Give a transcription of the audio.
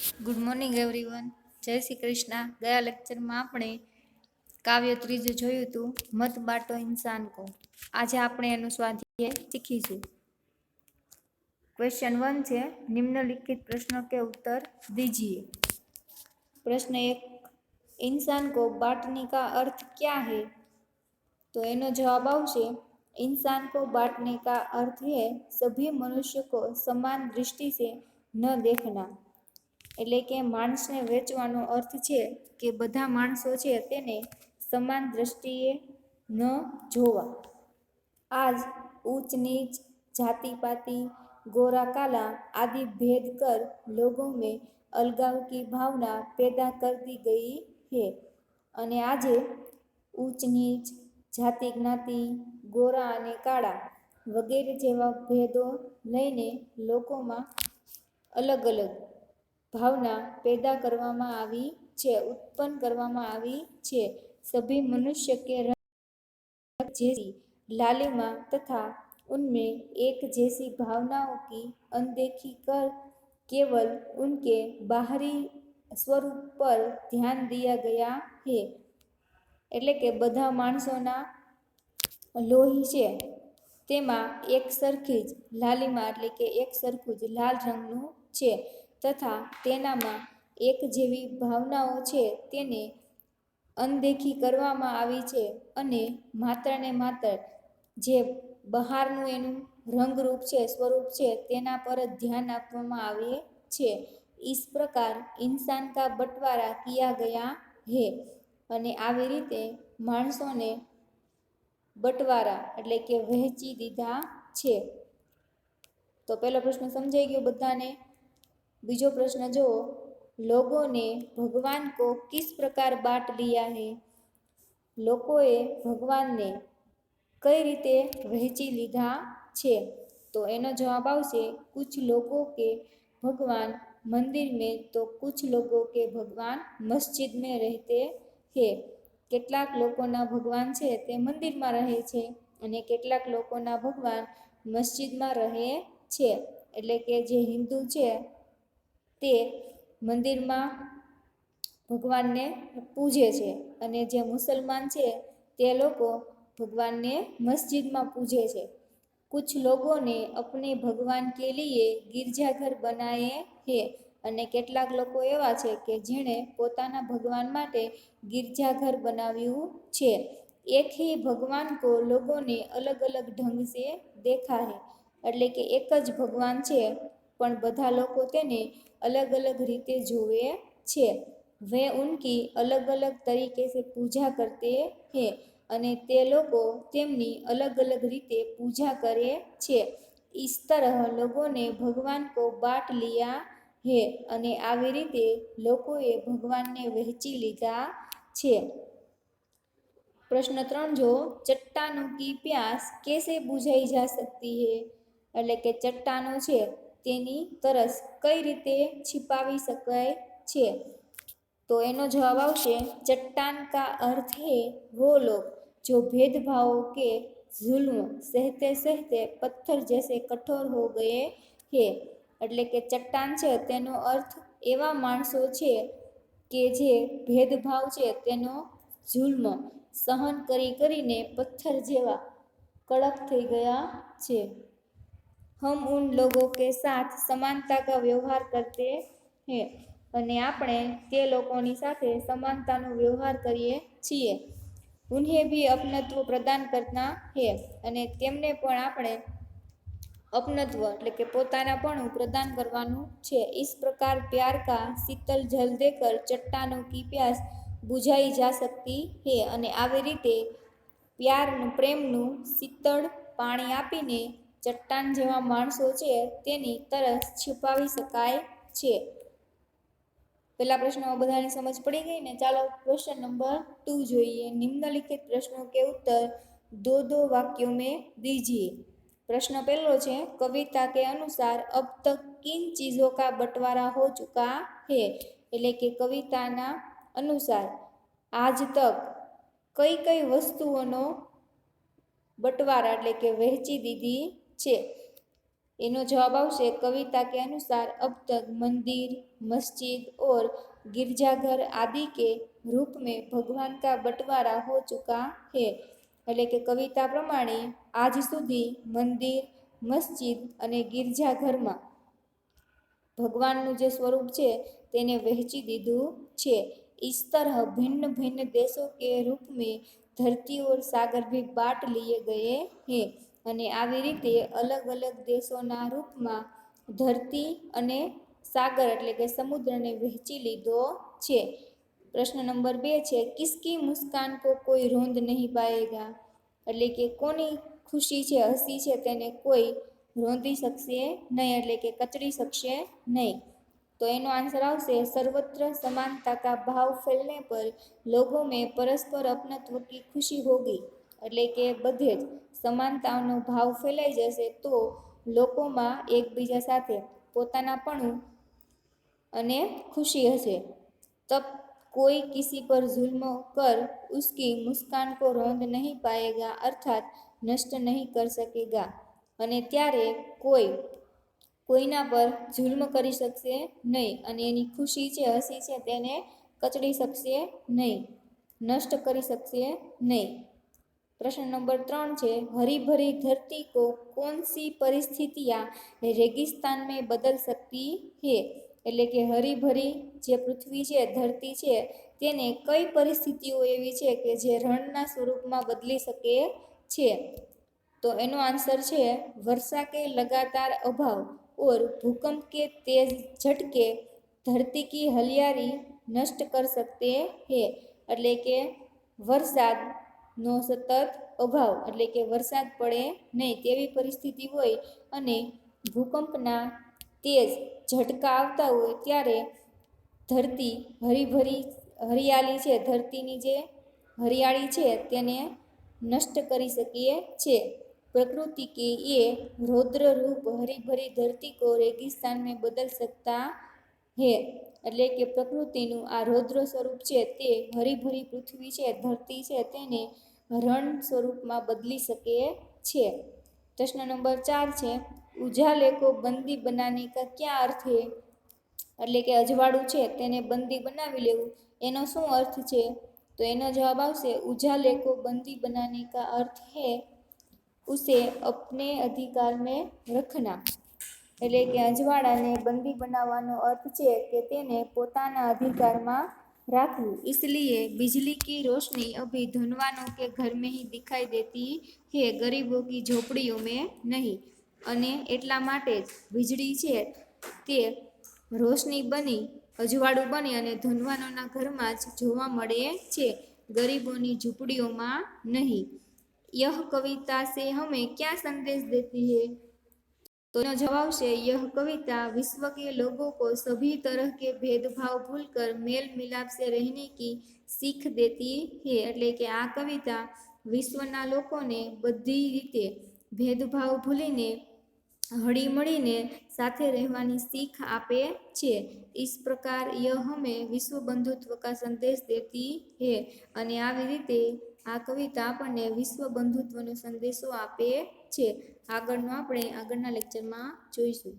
Good morning everyone. જય શ્રી કૃષ્ણ. ગયા લેક્ચરમાં આપણે કાવ્ય ત્રીજું જોયું હતું, મત બાટો ઇન્સાન કો. આજે આપણે એનું સ્વાધ્યાય શીખીશું. क्वेश्चन 1 છે, निम्नलिखित प्रश्नों के उत्तर दीजिए. प्रश्न 1, इंसान को बांटने का अर्थ क्या है? तो एनो जवाब आवशे, इंसान को बांटने का अर्थ है सभी मनुष्य को समान दृष्टि से न देखना. એટલે કે માણસને વેચવાનો અર્થ છે કે બધા માણસો છે તેને સમાન દ્રષ્ટિએ ન જોવા. આજ ऊंच नीच, जाति पाति, गोरा काला आदि भेद कर लोगों में अलगाव की भावना पैदा कर दी गई है. અને આજે ऊंच नीच, જાતિ જ્ઞાતિ, ગોરા અને કાળા વગેરે જેવા ભેદો લઈને લોકોમાં અલગ અલગ ભાવના પેદા કરવામાં આવી છે, उत्पन्न કરવામાં આવી છે. सभी मनुष्य के रंग जैसी लालिमा तथा उनमें एक जैसी भावनाओं की अनदेखी कर केवल उनके बाहरी स्वरूप पर ध्यान दिया गया है. એટલે કે બધા માણસોના લોહી છે તેમાં એક સરખી જ લાલિમા એટલે કે એક સરખું જ લાલ રંગનું છે તથા તેનામાં એક જેવી ભાવનાઓ છે તેને અનદેખી કરવામાં આવી છે અને માત્ર ને માત્ર જે બહારનું એનું રંગરૂપ છે, સ્વરૂપ છે તેના પર જ ધ્યાન આપવામાં આવે છે. इस प्रकार इंसान का बंटवारा किया गया है. અને આવી રીતે માણસોને બટવારા એટલે કે વહેંચી દીધા છે. તો પહેલો પ્રશ્ન સમજાઈ ગયો બધાને. બીજો પ્રશ્ન જો, लोगों ने भगवान को किस प्रकार बांट लिया है? લોકોએ ભગવાનને કઈ રીતે વહેંચી લીધા છે? તો એનો જવાબ આવશે, कुछ लोगों के भगवान मंदिर में तो कुछ लोगों के भगवान मस्जिद में रहते हैं. કેટલાક લોકોના ભગવાન છે તે મંદિરમાં રહે છે અને કેટલાક લોકોના ભગવાન મસ્જિદમાં રહે છે. એટલે કે જે હિન્દુ છે તે મંદિરમાં ભગવાનને પૂજે છે અને જે મુસલમાન છે તે લોકો ભગવાનને મસ્જિદમાં પૂજે છે. कुछ लोगों ने अपने भगवान के लिए गिरजाघर बनाए हैं. અને કેટલાક લોકો એવા છે કે જેણે પોતાના ભગવાન માટે गिरजाघर बनाव्યું છે. एक ही भगवान को लोगों ने अलग अलग ढंग से देखा है. એટલે કે એક જ ભગવાન છે પણ બધા લોકો તેને अलग अलग રીતે જોવે છે. वे उनकी अलग अलग तरीके से पूजा करते हैं. અને તે લોકો તેમની અલગ અલગ રીતે પૂજા કરે છે. इस तरह लोगों ने भगवान को बांट लिया है. અને આવી રીતે લોકોએ ભગવાનને વહેંચી લીધા છે. प्रश्न 3 जो, चट्टानों की प्यास कैसे बुझाई जा सकती है? એટલે કે ચટ્ટાનો છે તેની તરસ કઈ રીતે छिपाવી શકાય છે? तो एनो जवाब आवशे, चट्टान का अर्थ है वो लोग जो भेदभावों के जुल्म सहते सहते पत्थर जैसे कठोर हो गए हैं. એટલે કે ચટ્ટાન છે તેનો અર્થ એવા માણસો છે કે જે ભેદભાવ છે તેનો જુલ્મ સહન કરી કરીને પથ્થર જેવા કડક થઈ ગયા છે. हम उन लोगों के साथ समानता का व्यवहार करते हैं. અને આપણે તે લોકોની સાથે સમાનતાનો વ્યવહાર કરીએ છીએ. उन्हें भी अपनत्व प्रदान करना है. અને તેમને પણ આપણે अपनत्व એટલે કે પોતાનાપણું પ્રદાન કરવાનું છે. इस प्रकार प्यार का शीतल जल देकर चट्टानों की प्यास बुझाई जा सकती है. અને આવી રીતે પ્યારનું પ્રેમનું શીતળ પાણી આપીને ચટ્ટાન જેવા માણસો છે તેની તરસ છુપાવી શકાય છે. पहला प्रश्न बधाने समझ पड़ी गई ने. चलो क्वेश्चन नंबर 2 જોઈએ. निम्नलिखित प्रश्नों के उत्तर दो दो वाक्यों में दीजिए. प्रश्न पहलो છે, कविता के अनुसार अब तक किन चीज़ों का बंटवारा हो चुका है? એટલે કે કવિતાના અનુસાર આજ તક કઈ કઈ વસ્તુઓનો બટવારા એટલે કે વહેંચી દીધી છે. एनो जवाब आवशे कविता के अनुसार अब तक मंदिर, मस्जिद और गिरजाघर आदि के रूप में भगवान का बंटवारा हो चुका है। એટલે કે કવિતા પ્રમાણે આજ સુધી મંદિર, મસ્જિદ અને ગિરજાઘરમાં ભગવાનનું જે સ્વરૂપ છે તેને વહેંચી દીધું છે। इस तरह भिन्न भिन्न देशों के रूप में धरती और सागर भी बांट लिए गए हैं। અને આવી રીતે અલગ અલગ દેશોના રૂપમાં ધરતી અને સાગર એટલે કે સમુદ્રને વહેંચી લીધો છે। પ્રશ્ન નંબર 2 છે કિસકી મુસ્કાન કો કોઈ રોંદ નહીં પાએગા, એટલે કે કોની ખુશી છે, હસી છે તેને કોઈ રોંદી શકશે નહીં, એટલે કે કચડી શકશે નહીં। तो एनो आंसर आवशे सर्वत्र समानता का भाव फैलने पर लोगों में परस्पर अपनत्व की खुशी होगी। એટલે કે બધે જ સમાનતાનો ભાવ ફેલાઈ જશે તો લોકોમાં એકબીજા સાથે પોતાનાપણું અને ખુશી હશે। तब कोई किसी पर जुल्म कर उसकी मुस्कान को रोंद नहीं पाएगा अर्थात नष्ट नहीं कर सकेगा। અને ત્યારે કોઈના પર જુલ્મ કરી શકશે નહીં અને એની ખુશી છે, હસી છે તેને કચડી શકશે નહીં, નષ્ટ કરી શકશે નહીં। प्रश्न नंबर 3 છે हरी भरी धरती को कौन सी परिस्थितियां रेगिस्तान में बदल सकती है, એટલે કે હરી ભરી જે પૃથ્વી છે, ધરતી છે તેને કઈ પરિસ્થિતિઓ એવી છે કે જે રણના સ્વરૂપમાં બદલી શકે છે। તો એનો આન્સર છે वर्षा के लगातार अभाव और भूकंप के तेज झटके धरती की हरियाली नष्ट कर सकते हैं। એટલે કે વરસાદનો સતત અભાવ એટલે કે વરસાદ પડે નહીં તેવી પરિસ્થિતિ હોય અને ભૂકંપના તેજ ઝટકા આવતા હોય ત્યારે ધરતી હરિયાળી છે, ધરતીની જે હરિયાળી છે તેને નષ્ટ કરી શકીએ છે। प्रकृति के ये रौद्र रूप हरी भरी धरती को रेगिस्तान में बदल सकता है। એટલે કે પ્રકૃતિનું આ રૌદ્ર સ્વરૂપ છે તે હરીભરી પૃથ્વી છે, ધરતી છે તેને રણ સ્વરૂપમાં બદલી શકે છે। પ્રશ્ન નંબર 4 છે ઉજાલે કો બંદી બનાને કા ક્યા અર્થ હે, એટલે કે અજવાળું છે તેને બંદી બનાવી લેવું એનો શું અર્થ છે। તો એનો જવાબ આવશે ઉજાલે કો બંદી બનાને કા अर्थ है उसे अपने अधिकार में रखना। એટલે કે અજવાળાને બંદી બનાવવાનો અર્થ છે કે તેને પોતાના અધિકારમાં રાખવું। इसलिए बिजली की रोशनी अभी धनवानों के घर में ही दिखाई देती है, गरीबों की झोपड़ियों में नहीं। અને એટલા માટે જ વીજળી છે તે રોશની બની અજવાળું બની અને ધનવાનોના ઘરમાં જ જોવા મળે છે, ગરીબોની ઝૂંપડીઓમાં નહીં। यह कविता से हमें क्या संदेश देती है, तो जवाब से यह कविता विश्व के लोगों को सभी तरह के भेदभाव भूलकर मेल मिलाप से रहने की सीख देती है। એટલે કે આ કવિતા વિશ્વના લોકોને બધી રીતે ભેદભાવ ભૂલીને હળી મળીને સાથે રહેવાની सीख આપે છે। इस प्रकार यह हमें विश्व बंधुत्व का संदेश देती है। અને આવી રીતે આ કવિતા આપણને વિશ્વ બંધુત્વનો સંદેશો આપે છે। આગળનો આપણે આગળના લેક્ચરમાં જોઈશું।